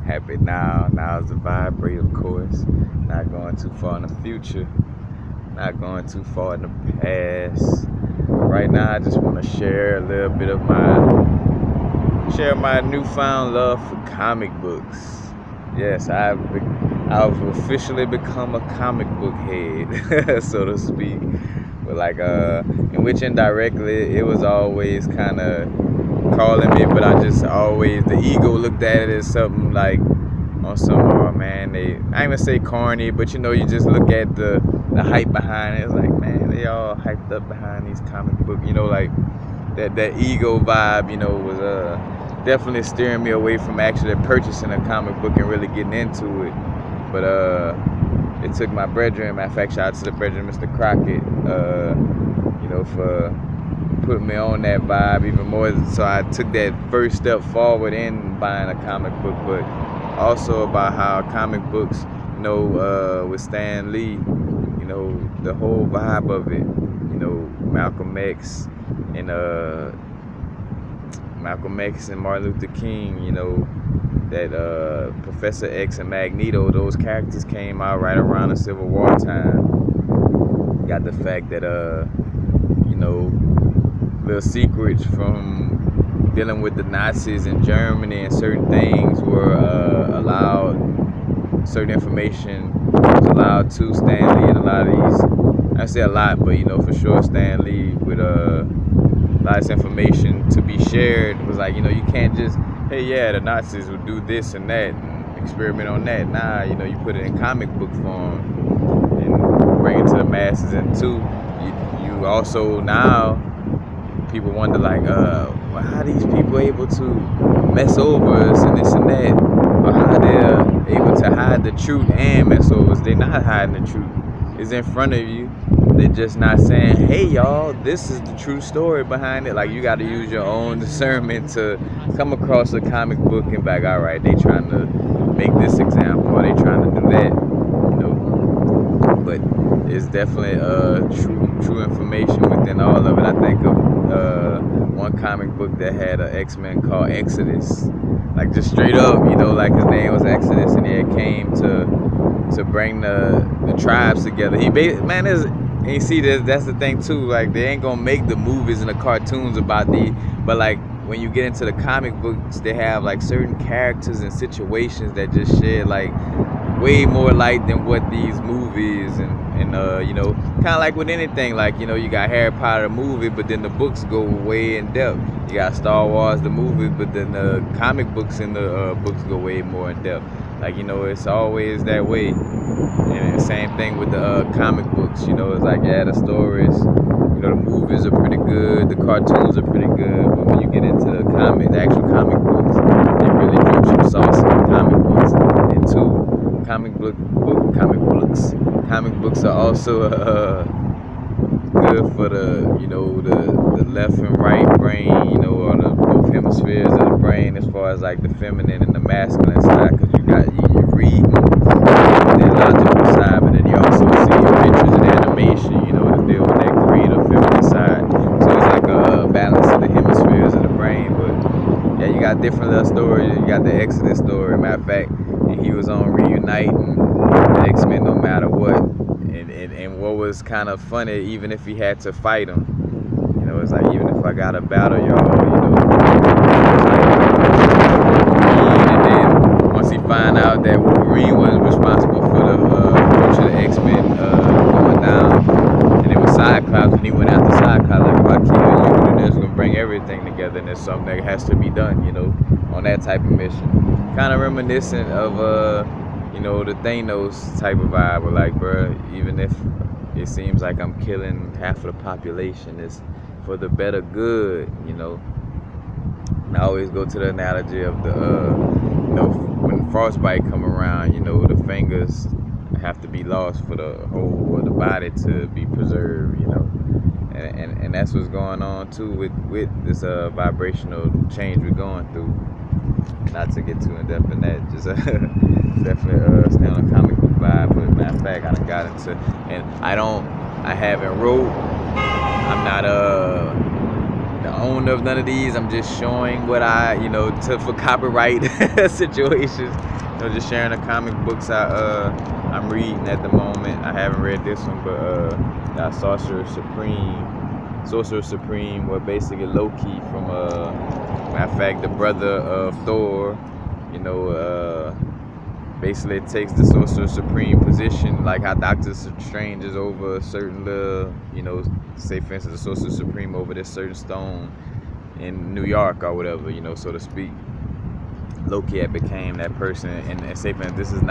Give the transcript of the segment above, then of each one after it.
Happy now. Now's the vibrate, of course. Not going too far in the future. Not going too far in the past. Right now, I just want to share a little bit of my newfound love for comic books. Yes, I've officially become a comic book head, so to speak. But in which indirectly it was always kind of calling me, but I just always, the ego looked at it as something like on some, oh man, I ain't gonna say corny, but you just look at the hype behind it. It's like, man, they all hyped up behind these comic books, like that ego vibe, was definitely steering me away from actually purchasing a comic book and really getting into it. But it took my brethren, matter of fact, shout out to the brethren, Mr. Crockett, for putting me on that vibe even more. So I took that first step forward in buying a comic book, but also about how comic books, with Stan Lee, the whole vibe of it, Malcolm X and Martin Luther King, that Professor X and Magneto, those characters came out right around the Civil War time. Got the fact that little secrets from dealing with the Nazis in Germany, and certain things were allowed, certain information was allowed to Stan Lee, and a lot of these, I say a lot, but for sure Stan Lee with a lot of this information to be shared was like, you can't just, hey, yeah, the Nazis would do this and that and experiment on that. Nah, you put it in comic book form and bring it to the masses. And two, you also now, people wonder like, well, how are these people able to mess over us and this and that? Or how they're able to hide the truth and mess over us. They're not hiding the truth. It's in front of you. They're just not saying, hey y'all, this is the true story behind it. Like, you got to use your own discernment to come across a comic book and be like, all right, they trying to make this example, or they trying to do that, But it's definitely true information within all of it. I think of one comic book that had an X-Men called Exodus, like just straight up, like his name was Exodus, and he came to bring the tribes together. And you see, that's the thing too. Like, they ain't gonna make the movies and the cartoons about but like when you get into the comic books, they have like certain characters and situations that just shed like way more light than what these movies and kind of like with anything. Like, you got Harry Potter movie, but then the books go way in depth. You got Star Wars the movie, but then the comic books and the books go way more in depth. Like, it's always that way. And the same thing with the comic books. It's like, yeah, the stories, the movies are pretty good, the cartoons are pretty good, but when you get into the actual comic books, they really drip some sauce in the comic books. And two, comic books are also good for the left and right brain, or the both hemispheres of the brain, as far as like the feminine and the masculine side, because you read the logical side, but then you also see pictures and animation, to deal with that creative feminine side. So it's like a balance of the hemispheres of the brain. But yeah, you got different little stories. You got the Exodus story, matter of fact, and he was on reuniting the X-Men no matter what. And what was kind of funny, even if he had to fight him, it's like, even if I got to battle y'all, and then once he find out that Wolverine was responsible for the future of the X-Men going down, and it was Cyclops, and he went after Cyclops, like, if I kill you, then it's going to bring everything together, and there's something that has to be done, on that type of mission. Kind of reminiscent of the Thanos type of vibe, where like, bro, even if it seems like I'm killing half of the population, it's for the better good, And I always go to the analogy of the, when frostbite come around, the fingers have to be lost for the whole of the body to be preserved, and that's what's going on too with this vibrational change we're going through. Not to get too in depth in that, just definitely stay on a comic book vibe. But matter of fact, I done got into, and I haven't wrote. I'm not the owner of none of these. I'm just showing what I, for copyright situations. Just sharing the comic books I'm reading at the moment. I haven't read this one, but got Sorcerer Supreme, where basically Loki from matter of fact, the brother of Thor, basically it takes the Sorcerer Supreme position, like how Doctor Strange is over a certain say for instance the Sorcerer Supreme over this certain stone in New York or whatever, so to speak. Loki had became that person, and say for instance,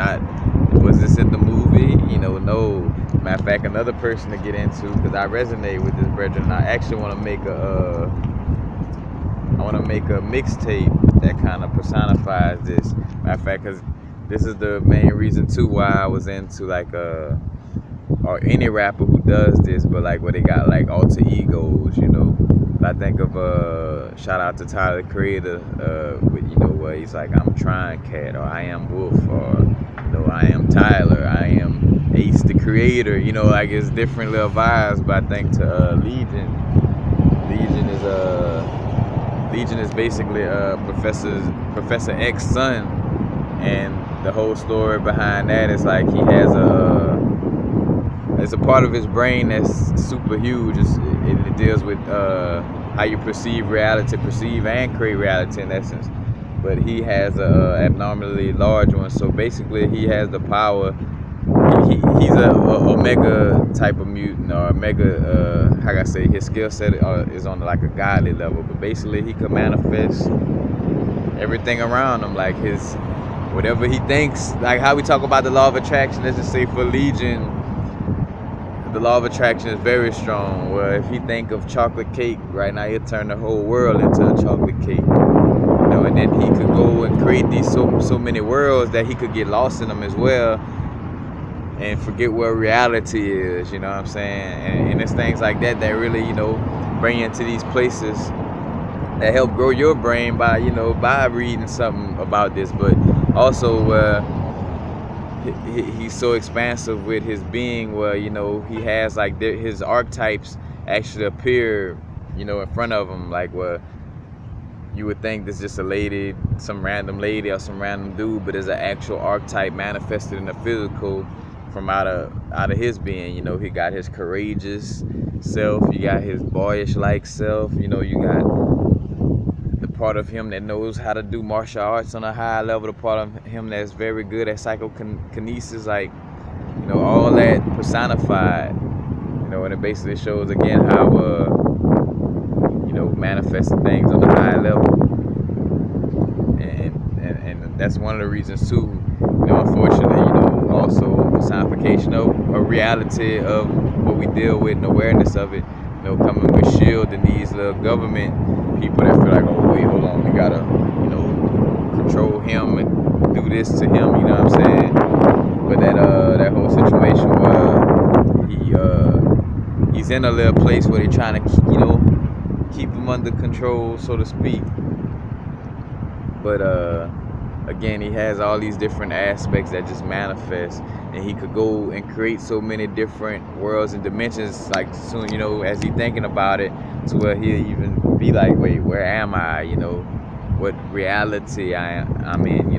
was this in the movie? No. Matter of fact, another person to get into, because I resonate with this brethren. I actually want to make a mixtape that kind of personifies this. Matter of fact, because this is the main reason too why I was into or any rapper who does this, but like where they got like alter egos, I think of shout out to Tyler the Creator, where he's like, I'm Trying Cat, or I am Wolf, or I am Tyler, I am Ace the Creator, like it's different little vibes. But I think to Legion is basically Professor X's son, and the whole story behind that is like he has it's a part of his brain that's super huge. It deals with how you perceive reality, perceive and create reality in essence. But he has a abnormally large one. So basically, he has the power. He's a omega type of mutant, or omega. How can I say? His skill set is on like a godly level. But basically, he can manifest everything around him, like his whatever he thinks. Like how we talk about the law of attraction. Let's just say for Legion, the law of attraction is very strong. Where if he think of chocolate cake right now, he'll turn the whole world into a chocolate cake. And then he could go and create these so many worlds that he could get lost in them as well, and forget what reality is. You know what I'm saying? And it's things like that really, bring you into these places that help grow your brain by reading something about this, but also he's so expansive with his being, where he has like his archetypes actually appear in front of him, like where you would think this is just a lady, some random lady or some random dude, but there's an actual archetype manifested in the physical from out of his being. He got his courageous self, you got his boyish like self, you got the part of him that knows how to do martial arts on a high level, the part of him that's very good at psychokinesis, like all that personified, and it basically shows again how manifesting things on a high level, and that's one of the reasons too, unfortunately, also personification of a reality of what we deal with and awareness of it, coming with shield and these little government people that feel like, oh wait, hold on, we gotta control him and do this to him, you know what I'm saying? But that whole situation where he's in a little place where they're trying to keep him under control, so to speak. But again, he has all these different aspects that just manifest, and he could go and create so many different worlds and dimensions, like soon, as he thinking about it, to where he'll even be like, wait, where am I? What reality I'm in,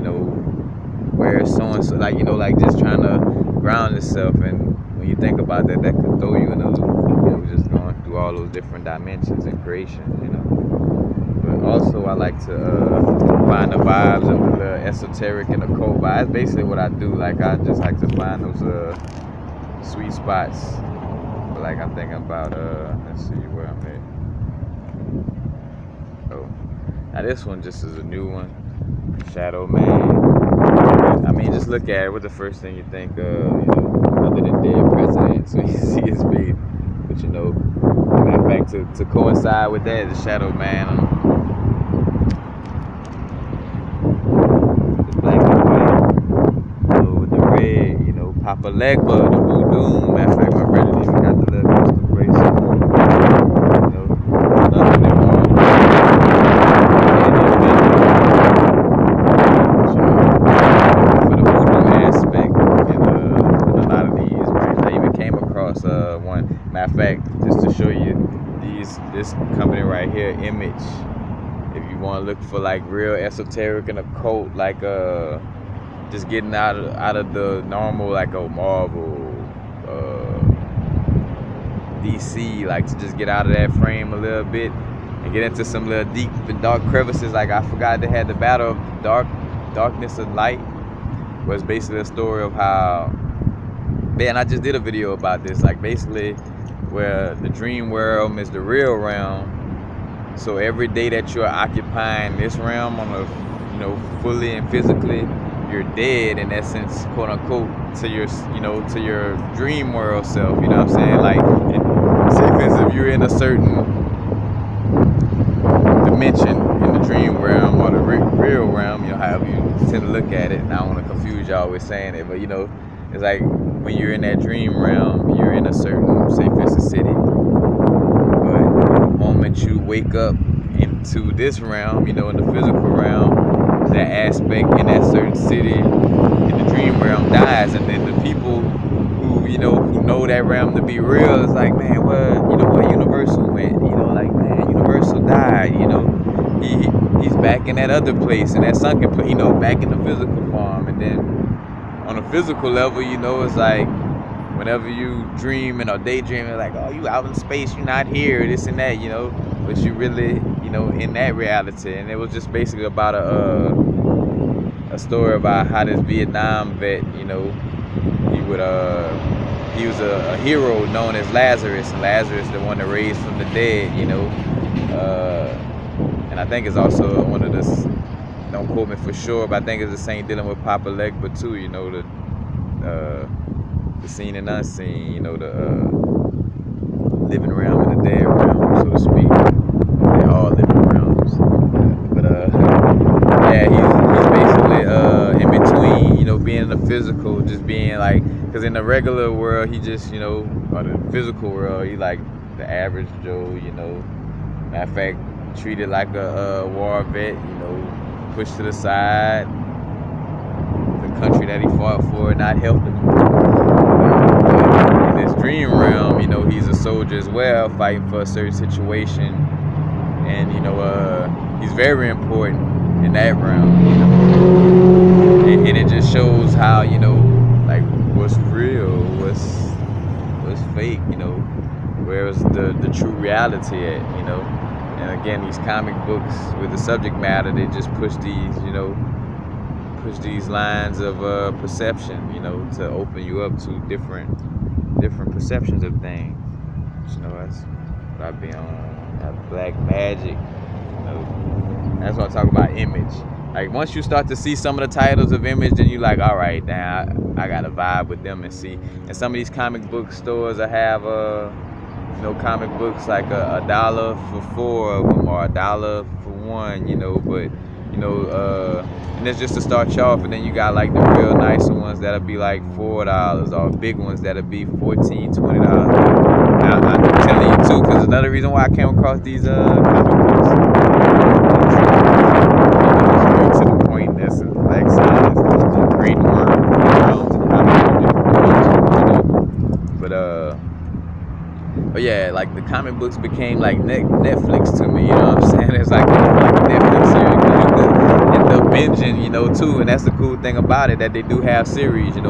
where is so and so, like, like just trying to ground yourself. And when you think about that, that could throw you in a loop, just going through all those different dimensions and creation, But also, I like to find the vibes of the esoteric and occult vibe. That's basically what I do. Like, I just like to find those sweet spots. But like, I'm thinking about let's see where I'm at. Oh, now this one just is a new one. Shadow Man. I mean, just look at it. What's the first thing you think of? Other than dead president, so you see his face. But matter of fact, to coincide with that, the Shadow Man. Papa Legba, the voodoo. Matter of fact, my brother even got the little crystal bracelet. Nothing involved. For the voodoo aspect in a lot of these, right? I even came across one. Matter of fact, just to show you this company right here, Image. If you want to look for like real esoteric and occult, like just getting out of the normal, like a Marvel, DC, like to just get out of that frame a little bit and get into some little deep and dark crevices. Like I forgot they had the battle of darkness and light, was basically a story of how, man, I just did a video about this, like basically where the dream realm is the real realm. So every day that you're occupying this realm on a, fully and physically, you're dead in essence, quote unquote, to your, to your dream world self. You know what I'm saying? Like, say for instance, if you're in a certain dimension in the dream realm or the real realm, however you tend to look at it. And I don't want to confuse y'all with saying it, but it's like when you're in that dream realm, you're in a certain, say for instance, city. But the moment you wake up into this realm, in the physical realm, that aspect in that certain city in the dream realm dies, and then the people who know that realm to be real, it's like, man, where Universal went, like, man, Universal died, he's back in that other place, in that sunken place, back in the physical form. And then on a physical level, it's like whenever you dream or daydream, it's like, oh, you out in space, you're not here, this and that, but you really, in that reality. And it was just basically about a story about how this Vietnam vet, he was a hero known as Lazarus, and Lazarus, the one that raised from the dead, and I think it's also one of the, don't quote me for sure, but I think it's the same dealing with Papa Legba too, the seen and unseen, the living realm and the dead realm, so to speak. They all living realms. But yeah, he's basically in between, being in the physical, just being like, because in the regular world, he just, or the physical world, he like the average Joe, matter of fact, treated like a war vet, pushed to the side, the country that he fought for not helping him. In this dream realm, he's a soldier as well, fighting for a certain situation, and he's very important in that realm, and it just shows how, like what's real, what's fake, where's the true reality at, And again, these comic books with the subject matter, they just push these lines of perception, to open you up to different perceptions of things. That's what I've been on. Black magic, That's what I talk about. Image. Like once you start to see some of the titles of Image, then you like, all right, now I got to vibe with them and see. And some of these comic book stores that have comic books like $1 for 4 of them or $1 for 1, but and it's just to start you off. And then you got like the real nicer ones that'll be like $4, or big ones that'll be $14, $20. Now I'm telling you too, because another reason why I came across these comic books, to the point, that's like science, great work, but yeah, like the comic books became like Netflix to me, what I'm saying? It's like a Netflix series, because you could end up binging, too, and that's the cool thing about it, that they do have series, you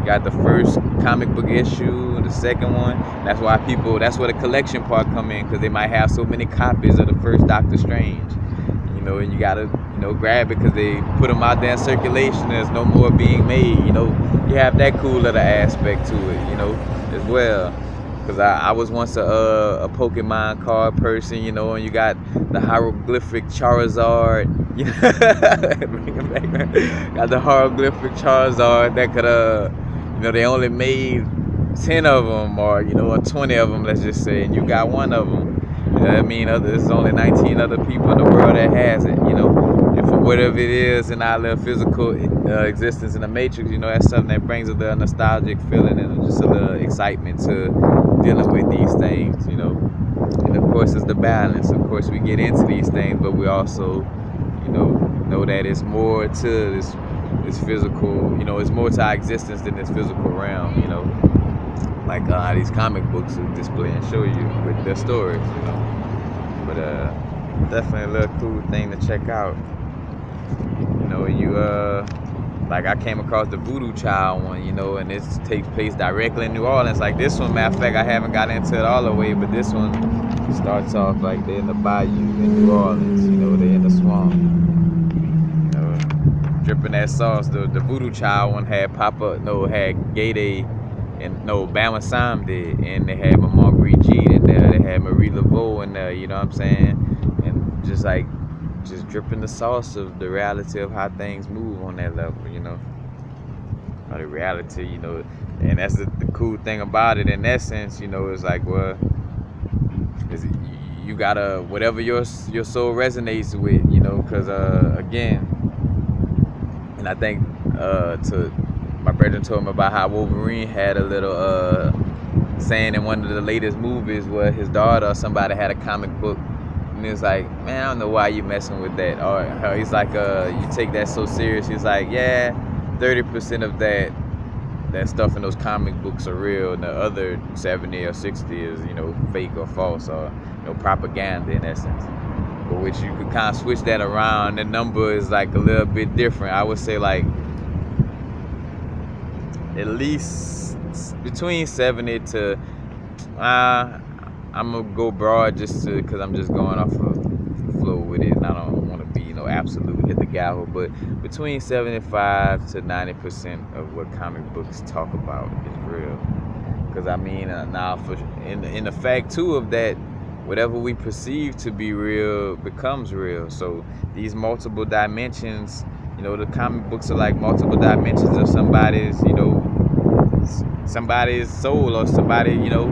got the first comic book issue, the second one. That's why that's where the collection part come in, because they might have so many copies of the first Doctor Strange, and you gotta, grab it because they put them out there in circulation. There's no more being made, you have that cool little aspect to it, as well. Because I was once a Pokemon card person, and you got the hieroglyphic Charizard, bring it back, man. Got the hieroglyphic Charizard that could, they only made 10 of them, or 20 of them, let's just say, and you got one of them. There's only 19 other people in the world that has it, and for whatever it is in our little physical existence in the Matrix, that's something that brings a little nostalgic feeling and just a little excitement to dealing with these things, and of course it's the balance. Of course we get into these things, but we also, know that it's more to this physical, it's more to our existence than this physical realm, like these comic books will display and show you with their stories, you know. But definitely a little cool thing to check out. You know, you like I came across the Voodoo Child one, you know, and it takes place directly in New Orleans. Like this one, matter of fact, I haven't got into it all the way, but this one starts off like they're in the bayou in New Orleans, you know, they in the swamp, you know, dripping that sauce. The Voodoo Child one had had Gay Day, and no, Bama Sam did, and they had Mama Brigitte in there, they had Marie Laveau in there, you know what I'm saying, and just dripping the sauce of the reality of how things move on that level, you know, or the reality, you know, and that's the cool thing about it. In that sense, you know, it's like, well, you gotta whatever your soul resonates with, you know, because again, and I think to my brother told me about how Wolverine had a little saying in one of the latest movies where his daughter or somebody had a comic book. And he was like, man, I don't know why you messing with that. Or he's like, you take that so serious. He's like, yeah, 30% of that stuff in those comic books are real, and the other 70 or 60 is, you know, fake or false, or, you know, propaganda in essence. But which you could kind of switch that around. The number is like a little bit different. I would say like at least between 70 to I'm gonna go broad just because I'm just going off of the flow with it, and I don't want to be, you know, absolutely hit the gavel, but between 75 to 90% of what comic books talk about is real. Because I mean, now in the fact too of that, whatever we perceive to be real becomes real. So these multiple dimensions, you know, the comic books are like multiple dimensions of somebody's, you know, somebody's soul, or somebody, you know,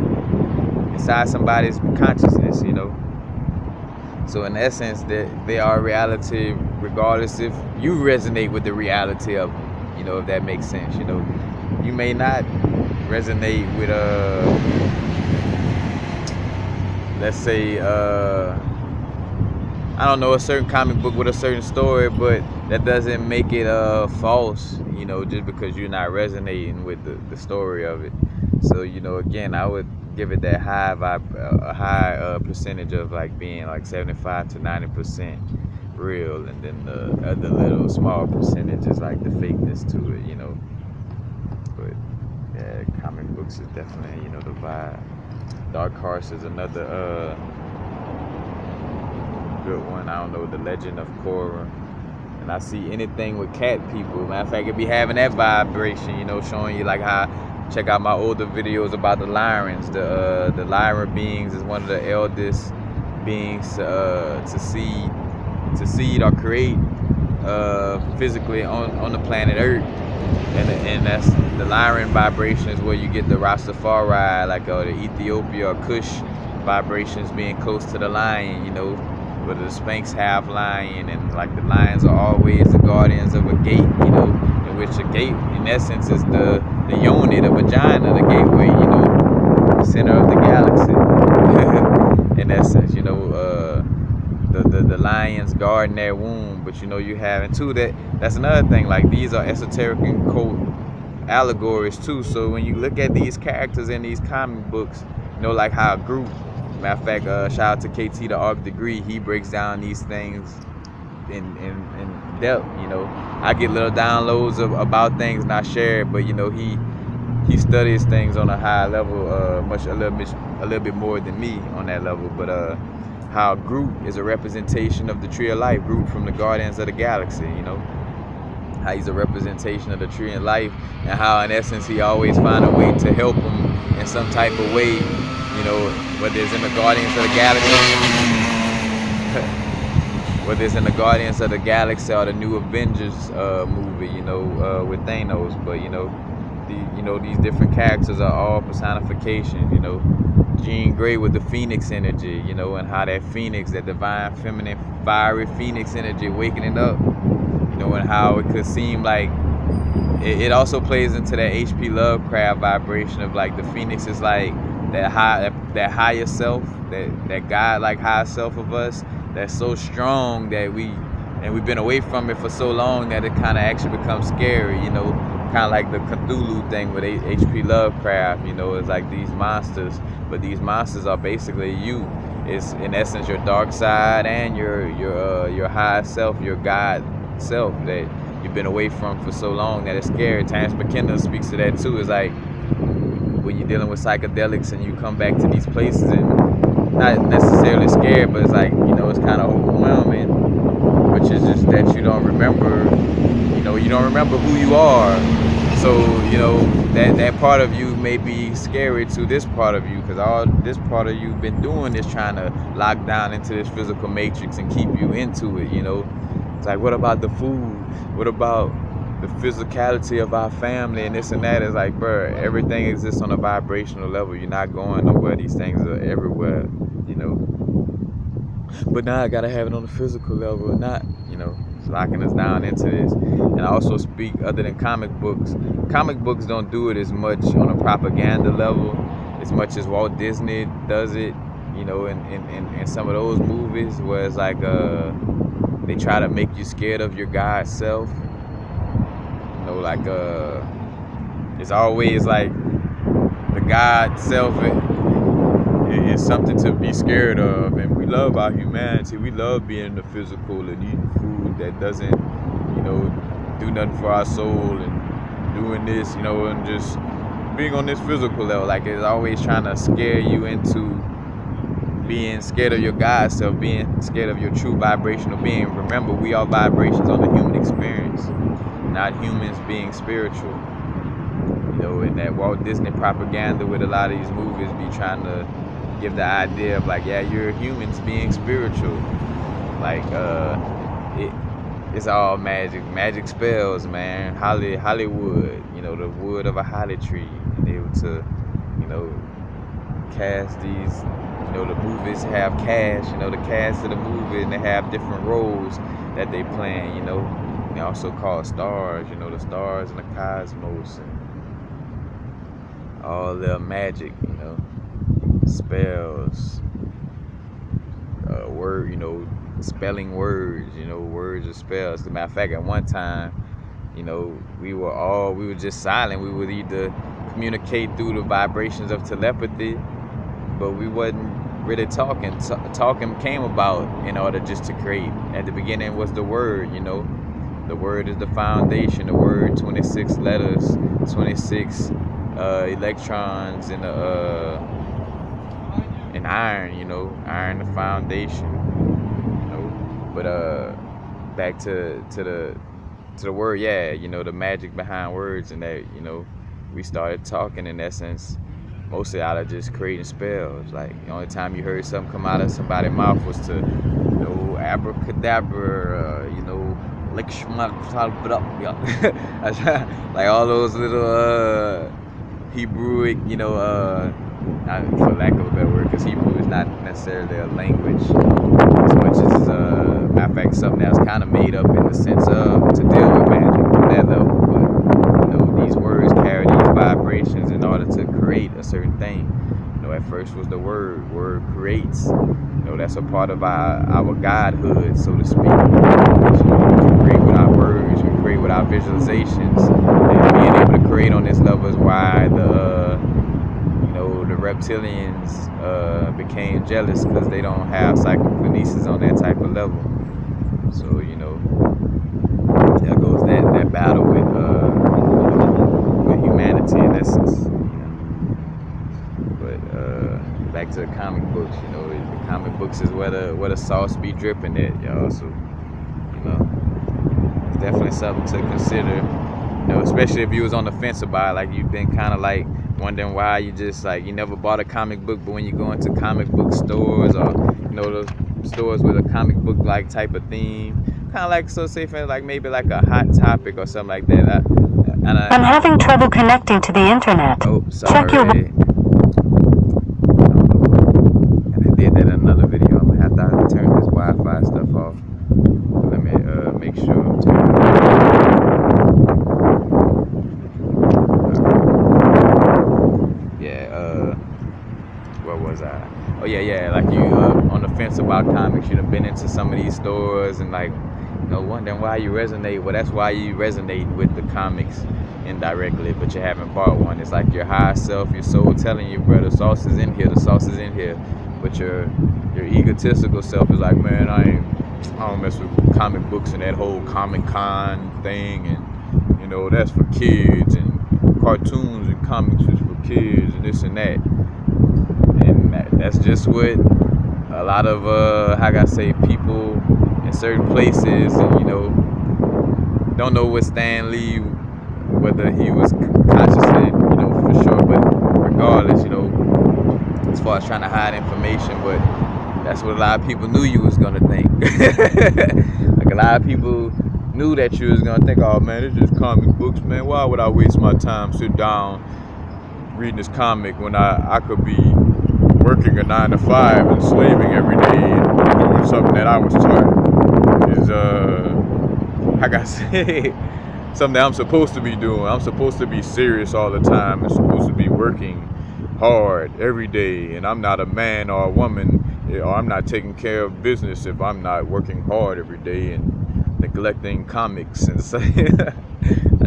inside somebody's consciousness, you know. So in essence, they are reality regardless if you resonate with the reality of them, you know, if that makes sense, you know. You may not resonate with let's say I don't know, a certain comic book with a certain story, but that doesn't make it false, you know, just because you're not resonating with the story of it. So, you know, again, I would give it that high vibe, a high percentage of like being like 75 to 90% real, and then the other little small percentage is like the fakeness to it, you know. But yeah, comic books is definitely, you know, the vibe. Dark Horse is another good one. I don't know, The Legend of Korra. And I see anything with cat people, matter of fact, it be having that vibration, you know, showing you like how. Check out my older videos about the Lyrans. The Lyra beings is one of the eldest beings to seed or create physically on the planet Earth, and that's the Lyran vibration is where you get the Rastafari, like the Ethiopia or Kush vibrations being close to the lion, you know, where the Spanx half lion, and like the lions are always the guardians of a gate, you know, in which a gate in essence is the yoni, the vagina, the gateway, you know, the center of the galaxy. In essence, you know, the lions guarding their womb, but you know, you have, and too, that's another thing, like these are esoteric and occult allegories too. So when you look at these characters in these comic books, you know, like how a group, matter of fact, shout out to KT the Arc Degree, he breaks down these things in depth, you know. I get little downloads about things not shared, but you know, he studies things on a high level, a little bit more than me on that level. But how Groot is a representation of the Tree of Life, Groot from the Guardians of the Galaxy, you know, how he's a representation of the Tree of Life, and how in essence he always find a way to help him in some type of way, you know, whether it's in the Guardians of the Galaxy, whether it's in the Guardians of the Galaxy or the new Avengers movie, you know, with Thanos. But you know, these different characters are all personifications, you know. Jean Grey with the Phoenix energy, you know, and how that Phoenix, that divine feminine fiery Phoenix energy awakening up, you know, and how it could seem like it also plays into that H.P. Lovecraft vibration of like the Phoenix is like that higher self, that God like higher self of us that's so strong that we've been away from it for so long that it kind of actually becomes scary, you know. kind of like the Cthulhu thing with H.P. Lovecraft. You know, it's like these monsters, but these monsters are basically you. It's in essence your dark side and your high self, your God self that you've been away from for so long that it's scary. Terence McKenna speaks to that too. It's like when you're dealing with psychedelics and you come back to these places and not necessarily scared, but it's like, you know, it's kind of overwhelming, which is just that you don't remember, you know, you don't remember who you are. So, you know, that part of you may be scary to this part of you, because all this part of you been doing is trying to lock down into this physical matrix and keep you into it, you know. It's like, what about the food? What about the physicality of our family and this and that? Is like, bro, everything exists on a vibrational level. You're not going nowhere. These things are everywhere, you know. But now I gotta have it on the physical level, and not, you know, it's locking us down into this. And I also speak, other than comic books don't do it as much on a propaganda level as much as Walt Disney does it, you know, in some of those movies where it's like they try to make you scared of your God self. You know, like it's always like the God self is something to be scared of, and we love our humanity. We love being in the physical and eating food that doesn't, you know, do nothing for our soul, and doing this, you know, and just being on this physical level. Like, it's always trying to scare you into being scared of your God self, being scared of your true vibrational being. Remember, we are vibrations on the human experience, not humans being spiritual. You know, and that Walt Disney propaganda with a lot of these movies be trying to give the idea of like, yeah, you're humans being spiritual. Like, it's all magic spells, man. Hollywood, you know, the wood of a holly tree, and able to, you know, cast these, you know, the movies have cast, you know, the cast of the movie, and they have different roles that they play, you know. They also call stars, you know, the stars in the cosmos, and all their magic, you know, spells, word, you know, spelling words, you know, words or spells. As a matter of fact, at one time, you know, we were just silent. We would either communicate through the vibrations of telepathy, but we wasn't really talking. Talking came about in order just to create. At the beginning was the word, you know. The word is the foundation. The word, 26 letters, 26 electrons in iron, you know, iron the foundation, you know. But back to the word, yeah, you know, the magic behind words, and that, you know, we started talking in essence mostly out of just creating spells. Like, the only time you heard something come out of somebody's mouth was to, you know, abracadabra, you know, like like all those little Hebrewic, you know, not for lack of a better word, because Hebrew is not necessarily a language as much as matter of fact something that was kind of made up in the sense of to deal with magic on that level. But, you know, these words carry these vibrations in order to create a certain thing. You know, at first was the word creates. You know, that's a part of our godhood, so to speak. So we can create with our words, we create with our visualizations, and being able to create on this level is why the reptilians became jealous, because they don't have psychokinesis on that type of level. So, you know, there goes that battle with humanity in essence. You know? But back to the comic books, you know, the comic books is where the sauce be dripping at, y'all. So, you know, it's definitely something to consider. You know, especially if you was on the fence about it, like you've been kind of like wondering why you just like you never bought a comic book, but when you go into comic book stores, or, you know, those stores with a comic book like type of theme, kind of like, so say for like maybe like a Hot Topic or something like that. I'm having trouble connecting to the internet. Oh, sorry. Check your... And I did that in another video. I'm gonna have to turn this Wi-Fi stuff off. Let me make sure I'm turning it off. Where was I? Oh yeah, like you on the fence about comics. You done been into some of these stores and like wondering why you resonate. Well, that's why you resonate with the comics indirectly, but you haven't bought one. It's like your higher self, your soul telling you, bro, the sauce is in here, the sauce is in here. But your egotistical self is like, man, I don't mess with comic books and that whole Comic Con thing, and that's for kids, and cartoons and comics is for kids, and this and that. And that's just what a lot of how can I say, people in certain places, and don't know what Stan Lee, whether he was consciously, for sure, but regardless, as far as trying to hide information, but that's what a lot of people knew you was gonna think. Like a lot of people knew that you was gonna think, oh man, it's just comic books, man. Why would I waste my time, sit down, reading this comic when I could be working a 9 to 5 and slaving every day and doing something that I was taught is like I say, something that I'm supposed to be doing. I'm supposed to be serious all the time. I'm supposed to be working hard every day, and I'm not a man or a woman, or I'm not taking care of business if I'm not working hard every day and neglecting comics and stuff. I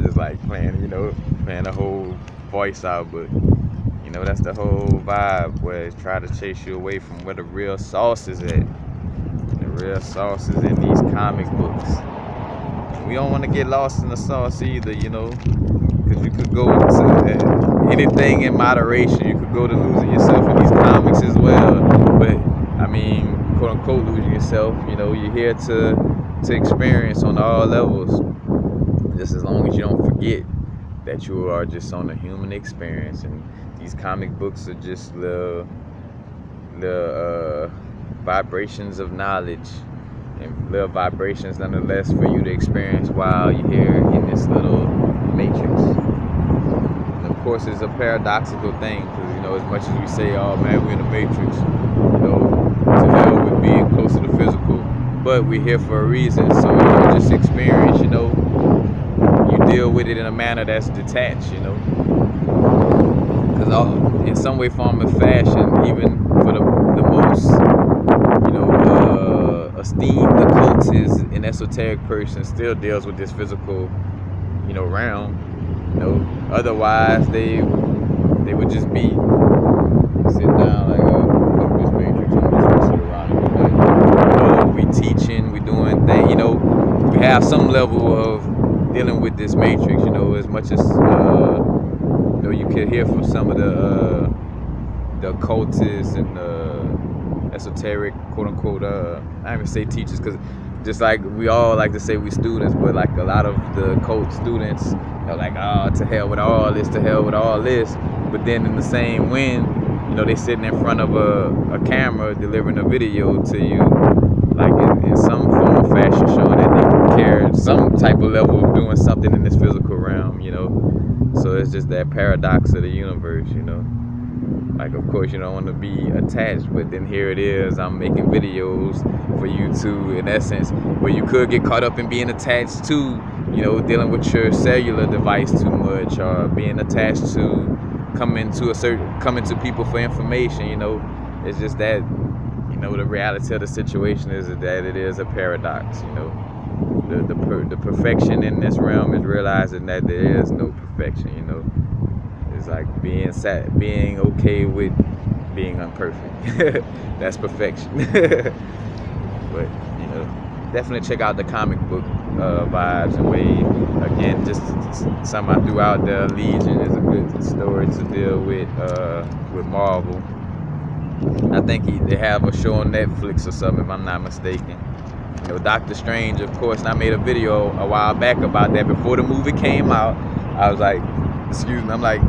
just like playing the whole voice out, but that's the whole vibe, where it's try to chase you away from where the real sauce is at. The real sauce is in these comic books. We don't want to get lost in the sauce either, because you could go to anything in moderation. You could go to losing yourself in these comics as well. But I mean, quote unquote, losing yourself. You're here to experience on all levels. Just as long as you don't forget that you are just on a human experience, and these comic books are just the vibrations of knowledge, and little vibrations nonetheless for you to experience while you're here in this little matrix. And of course, it's a paradoxical thing, because as much as we say, oh man, we're in a matrix, to hell with being close to the physical, but we're here for a reason. So just experience, you deal with it in a manner that's detached, because in some way, form, or fashion, even for the most, esteemed occultist and esoteric person still deals with this physical, realm. Otherwise they would just be sitting down like, fuck this matrix, I'm just gonna sit around. We teaching, we doing things, we have some level of dealing with this matrix, as much as you can hear from some of the occultists and esoteric, quote unquote, I don't even say teachers, because just like we all like to say we students, but like a lot of the occult students are like, oh, to hell with all this, to hell with all this. But then in the same wind, they sitting in front of a camera delivering a video to you, like in some form of fashion, showing that they care some type of level of doing something in this physical realm, So it's just that paradox of the universe, Like, of course, you don't want to be attached, but then here it is, I'm making videos for you to, in essence, where you could get caught up in being attached to, dealing with your cellular device too much, or being attached to coming to people for information, It's just that, the reality of the situation is that it is a paradox, The perfection in this realm is realizing that there is no perfection, It's like being okay with being imperfect. That's perfection. But definitely check out the comic book vibes and way. Again, just something I threw out there. Legion is a good story to deal with Marvel. I think they have a show on Netflix or something, if I'm not mistaken. Doctor Strange, of course, and I made a video a while back about that before the movie came out. I was like, I'm like,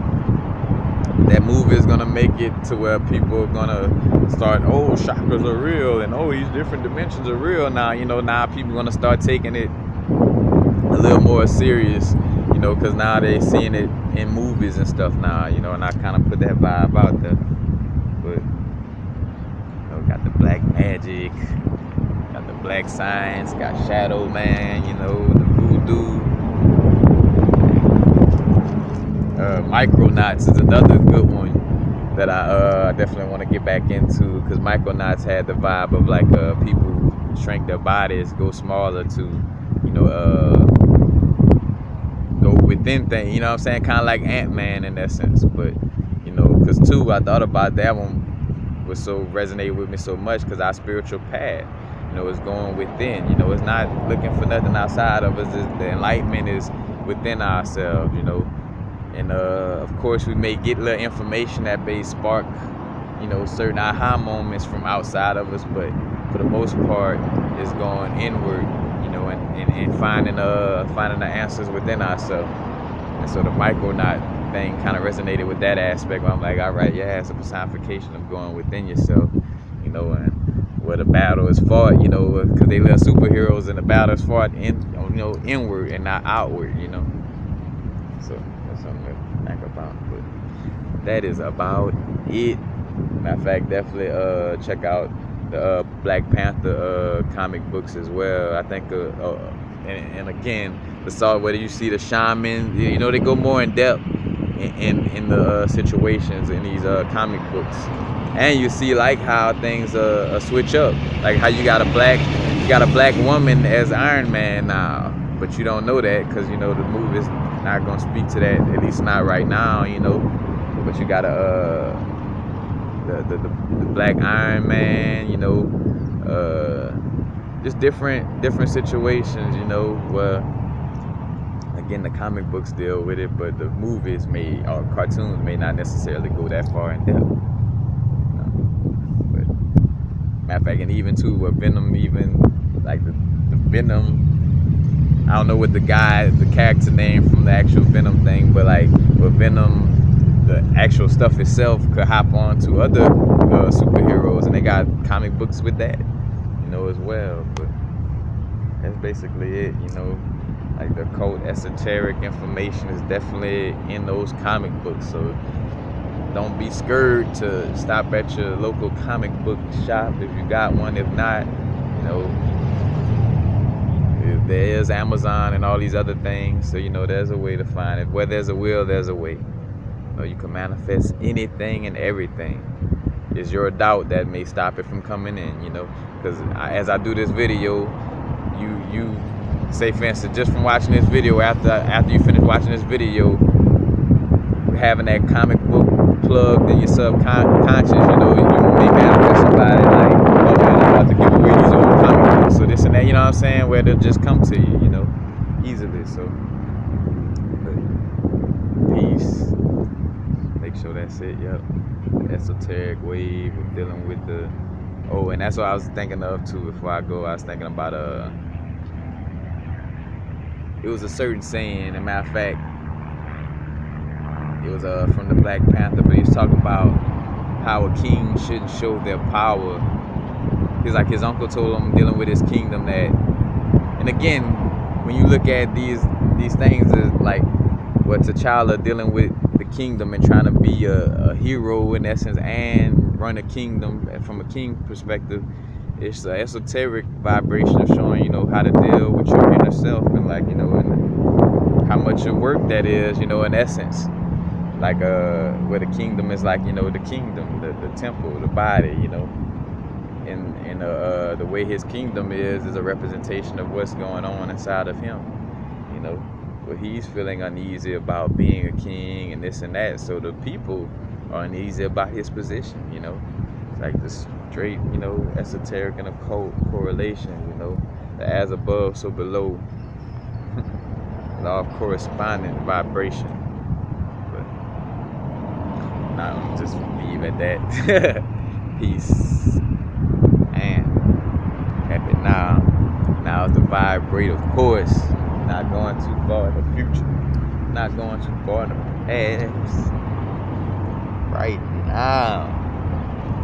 that movie is gonna make it to where people are gonna start, oh, chakras are real, and oh, these different dimensions are real now. Now people are gonna start taking it a little more serious, because now they're seeing it in movies and stuff now, and I kind of put that vibe out there. But got the black magic, got the black science, got Shadow Man, the voodoo. Micronauts is another good one that I definitely want to get back into, because Micronauts had the vibe of like people shrink their bodies, go smaller to go within things, you know what I'm saying? Kind of like Ant-Man in that sense. But, because too, I thought about that one was so resonated with me so much because our spiritual path, is going within. It's not looking for nothing outside of us. The enlightenment is within ourselves, And of course, we may get little information that may spark, certain aha moments from outside of us, but for the most part, it's going inward, and finding the answers within ourselves. And so the micronaut thing kind of resonated with that aspect where I'm like, all right, yeah, it's a personification of going within yourself, and where the battle is fought, because they live superheroes and the battle is fought inward and not outward, So that's something to think about. But that is about it. Matter of fact, definitely check out the Black Panther comic books as well. I think and again, whether you see the shaman, they go more in depth in the situations in these comic books, and you see like how things switch up, like how you got a black woman as Iron Man now, but you don't know that because the movie's not gonna speak to that, at least not right now, but you got the black Iron Man, just different situations, where again the comic books deal with it, but the movies or cartoons may not necessarily go that far in depth. But matter of fact, and even too, with Venom, even like the Venom, I don't know what the character name from the actual Venom thing, but like with Venom, the actual stuff itself could hop on to other superheroes, and they got comic books with that, as well. But that's basically it, like the occult, esoteric information is definitely in those comic books. So don't be scared to stop at your local comic book shop if you got one. If not, there is Amazon and all these other things. So there's a way to find it. Where there's a will, there's a way. You can manifest anything and everything. It's your doubt that may stop it from coming in, because as I do this video, you say, for instance, just from watching this video, after you finish watching this video, having that comic book plugged in your subconscious, you may manifest somebody like, oh man, I'm about to give away these old comic books, so this and that, you know what I'm saying, where they'll just come to you, easily. So, but peace. Make sure that's it. Yep. The esoteric wave of dealing with the. Oh, and that's what I was thinking of too. Before I go, I was thinking about it was a certain saying. As a matter of fact, it was from the Black Panther, but he's talking about how a king shouldn't show their power. He's like his uncle told him dealing with his kingdom that. And again, when you look at these things, is like what's a child of dealing with the kingdom and trying to be a hero in essence and run a kingdom from a king perspective. It's an esoteric vibration of showing how to deal with your inner self and like and how much of work that is, in essence, like where the kingdom is like the kingdom, the temple, the body, and the way his kingdom is a representation of what's going on inside of him, But he's feeling uneasy about being a king and this and that. So the people are uneasy about his position, It's like this straight, esoteric and occult correlation, The as above, so below. Law of correspondent vibration. But now I'm just leave at that. Peace. And happy now. Now is the vibrate, of course. Not going too far in the future. Not going too far in the past. Right now.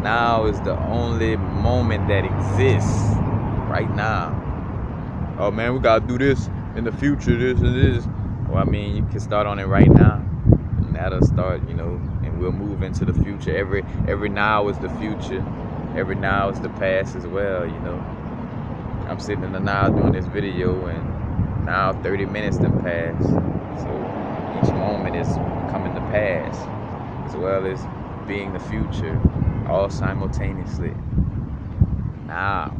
Now is the only moment that exists. Right now. Oh man, we gotta do this in the future, this and this. Well, I mean, you can start on it right now. And that'll start, and we'll move into the future. Every now is the future. Every now is the past as well, I'm sitting in the now doing this video, and now 30 minutes done passed. So each moment is coming to pass, as well as being the future, all simultaneously. Now.